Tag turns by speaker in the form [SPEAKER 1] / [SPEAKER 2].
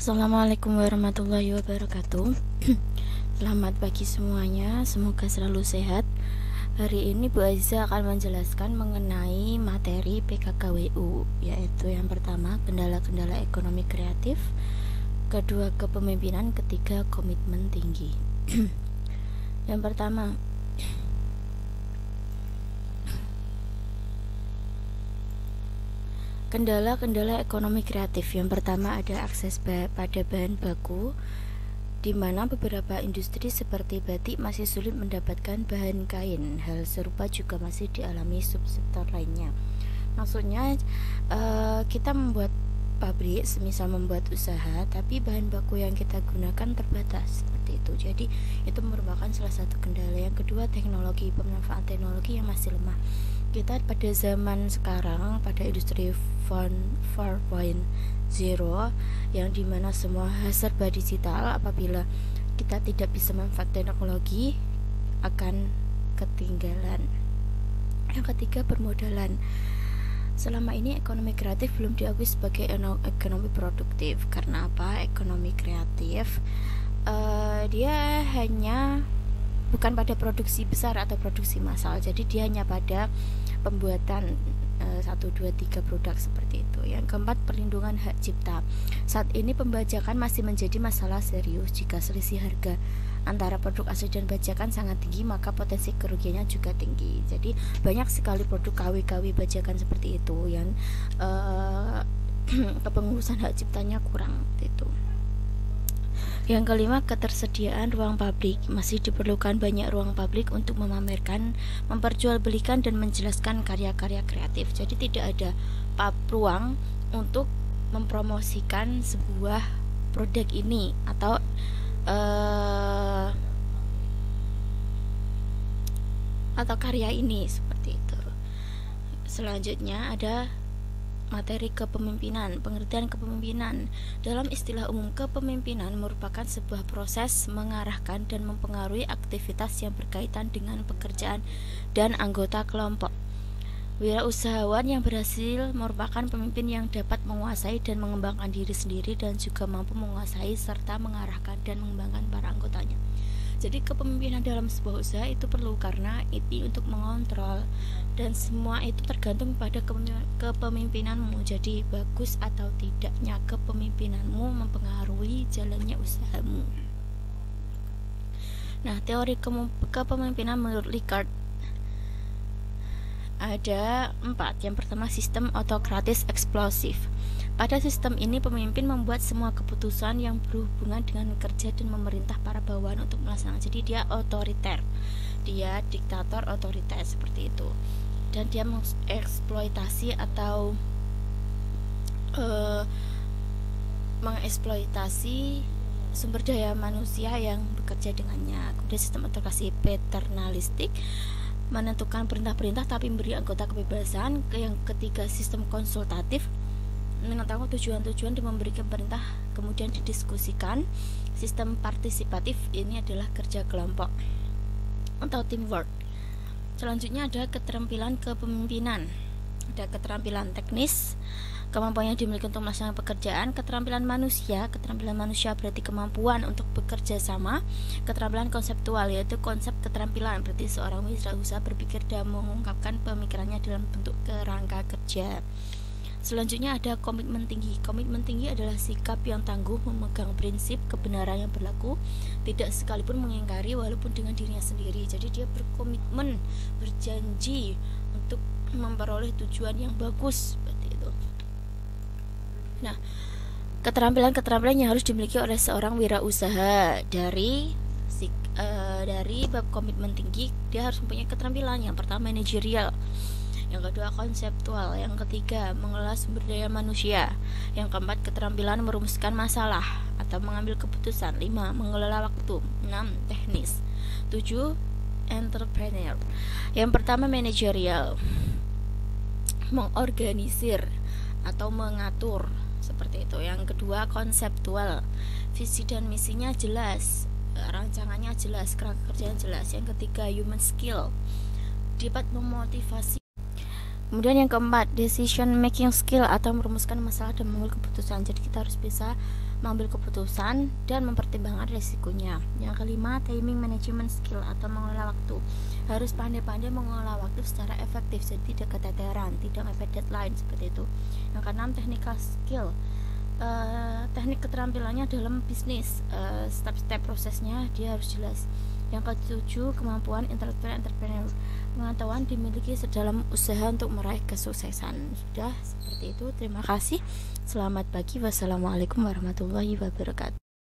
[SPEAKER 1] Assalamualaikum warahmatullahi wabarakatuh. Selamat pagi semuanya, semoga selalu sehat. Hari ini Bu Aiza akan menjelaskan mengenai materi PKKWU, yaitu yang pertama kendala-kendala ekonomi kreatif, kedua kepemimpinan, ketiga komitmen tinggi. Yang pertama, kendala-kendala ekonomi kreatif. Yang pertama ada akses pada bahan baku, di mana beberapa industri seperti batik masih sulit mendapatkan bahan kain. Hal serupa juga masih dialami subsektor lainnya. Maksudnya kita membuat pabrik, semisal membuat usaha, tapi bahan baku yang kita gunakan terbatas seperti itu. Jadi itu merupakan salah satu kendala. Yang kedua, teknologi, pemanfaatan teknologi yang masih lemah. Kita pada zaman sekarang, pada industri 4.0, yang dimana semua serba digital, apabila kita tidak bisa memanfaatkan teknologi akan ketinggalan. Yang ketiga, permodalan. Selama ini ekonomi kreatif belum diakui sebagai ekonomi produktif. Karena apa? Ekonomi kreatif dia hanya bukan pada produksi besar atau produksi massal, jadi dia hanya pada pembuatan 1, 2, 3 produk seperti itu. Yang keempat, perlindungan hak cipta. Saat ini pembajakan masih menjadi masalah serius. Jika selisih harga antara produk asli dan bajakan sangat tinggi, maka potensi kerugiannya juga tinggi. Jadi banyak sekali produk KW bajakan seperti itu yang kepengurusan hak ciptanya kurang itu. Yang kelima, ketersediaan ruang publik. Masih diperlukan banyak ruang publik untuk memamerkan, memperjualbelikan dan menjelaskan karya-karya kreatif. Jadi tidak ada ruang untuk mempromosikan sebuah produk ini atau karya ini seperti itu. Selanjutnya ada materi kepemimpinan. Pengertian kepemimpinan. Dalam istilah umum, kepemimpinan merupakan sebuah proses mengarahkan dan mempengaruhi aktivitas yang berkaitan dengan pekerjaan dan anggota kelompok. Wirausahawan yang berhasil merupakan pemimpin yang dapat menguasai dan mengembangkan diri sendiri dan juga mampu menguasai serta mengarahkan dan mengembangkan para anggotanya. Jadi kepemimpinan dalam sebuah usaha itu perlu, karena itu untuk mengontrol, dan semua itu tergantung pada kepemimpinanmu. Jadi bagus atau tidaknya kepemimpinanmu mempengaruhi jalannya usahamu. Nah, teori kepemimpinan menurut Likert ada 4. Yang pertama, sistem autokratis eksplosif. Pada sistem ini, pemimpin membuat semua keputusan yang berhubungan dengan kerja dan memerintah para bawahan untuk melaksanakan. Jadi dia otoriter, dia diktator otoriter seperti itu. Dan dia mengeksploitasi atau mengeksploitasi sumber daya manusia yang bekerja dengannya. Kemudian sistem autokrasi paternalistik, menentukan perintah-perintah tapi memberi anggota kebebasan. Yang ketiga, sistem konsultatif, mengetahui tujuan-tujuan dan memberikan perintah kemudian didiskusikan. Sistem partisipatif, ini adalah kerja kelompok atau teamwork. Selanjutnya ada keterampilan kepemimpinan. Ada keterampilan teknis, kemampuan yang dimiliki untuk melaksanakan pekerjaan. Keterampilan manusia berarti kemampuan untuk bekerja sama. Keterampilan konseptual, yaitu konsep keterampilan, berarti seorang wirausaha berpikir dan mengungkapkan pemikirannya dalam bentuk kerangka kerja. Selanjutnya ada komitmen tinggi. Komitmen tinggi adalah sikap yang tangguh memegang prinsip kebenaran yang berlaku, tidak sekalipun mengingkari walaupun dengan dirinya sendiri. Jadi dia berkomitmen, berjanji untuk memperoleh tujuan yang bagus seperti itu. Nah, keterampilan yang harus dimiliki oleh seorang wirausaha dari bab komitmen tinggi, dia harus mempunyai keterampilan. Yang pertama, manajerial. Yang kedua, konseptual. Yang ketiga, mengelola sumber daya manusia. Yang keempat, keterampilan merumuskan masalah atau mengambil keputusan. 5, mengelola waktu. 6, teknis. 7, entrepreneur. Yang pertama, manajerial, mengorganisir atau mengatur seperti itu. Yang kedua, konseptual, visi dan misinya jelas, rancangannya jelas, kerangka kerjanya jelas. Yang ketiga, human skill, dapat memotivasi. Kemudian yang keempat, decision making skill atau merumuskan masalah dan mengambil keputusan. Jadi kita harus bisa mengambil keputusan dan mempertimbangkan risikonya. Yang kelima, timing management skill atau mengelola waktu. Harus pandai-pandai mengelola waktu secara efektif, jadi tidak keteteran, tidak mepet deadline seperti itu. Yang keenam, technical skill. Teknik keterampilannya dalam bisnis, step-step prosesnya dia harus jelas. Yang ketujuh, kemampuan intelektual entrepreneur. Pengetahuan dimiliki sedalam usaha untuk meraih kesuksesan. Sudah seperti itu. Terima kasih. Selamat pagi. Wassalamualaikum warahmatullahi wabarakatuh.